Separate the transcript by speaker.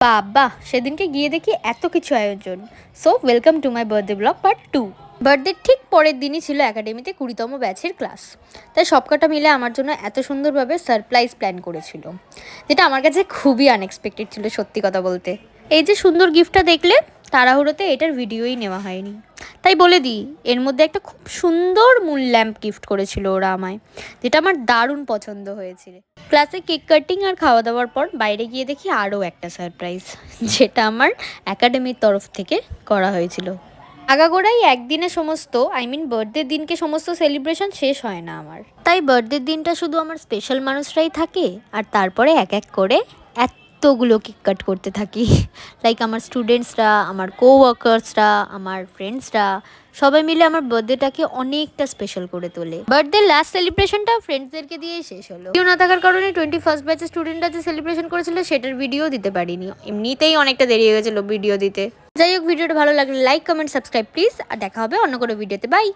Speaker 1: বাবা, সেদিনকে গিয়ে দেখি এত কিছু আয়োজন। So welcome to my birthday blog part 2। বার্থডের ঠিক পরের দিনই ছিল একাডেমিতে 20তম ব্যাচের ক্লাস। তাই সবকটা মিলে আমার জন্য এত সুন্দরভাবে সারপ্রাইজ প্ল্যান করেছিল, যেটা আমার কাছে খুবই আনএক্সপেক্টেড ছিল সত্যি কথা বলতে। এই যে সুন্দর গিফটটা দেখলে, তাড়াহুড়োতে এটার ভিডিওই নেওয়া হয়নি। তাই বলে দিই, এর মধ্যে একটা খুব সুন্দর মুন ল্যাম্প গিফট করেছিল ওরা আমায়, যেটা আমার দারুণ পছন্দ হয়েছিল। ক্লাসে কেক কাটিং আর খাওয়া দাওয়ার পর বাইরে গিয়ে দেখি আরও একটা সারপ্রাইজ, যেটা আমার একাডেমির তরফ থেকে করা হয়েছিল। আগাগোড়াই একদিনে সমস্ত বার্থডের দিনকে সমস্ত সেলিব্রেশন শেষ হয় না আমার। তাই বার্থডের দিনটা শুধু আমার স্পেশাল মানুষরাই থাকে, আর তারপরে এক এক করে এতগুলো কেক কাট করতে থাকি। লাইক আমার স্টুডেন্টসরা, আমার কোওয়ার্কার্সরা, আমার ফ্রেন্ডসরা সবাই মিলে আমার বার্থডেটাকে অনেকটা স্পেশাল করে তোলে। বার্থডে লাস্ট সেলিব্রেশনটা ফ্রেন্ডসদেরকে দিয়েই শেষ হলো। কেউ না থাকার কারণে 21st ব্যাচের স্টুডেন্টরা যে সেলিব্রেশন করেছিল সেটার ভিডিও দিতে পারিনি, এমনিতেই অনেকটা দেরি হয়ে গেছিলো ভিডিও দিতে। যাই হোক, ভিডিওটা ভালো লাগলে লাইক, কমেন্ট, সাবস্ক্রাইব প্লিজ, আর দেখা হবে অন্য কোনো ভিডিওতে। বাই।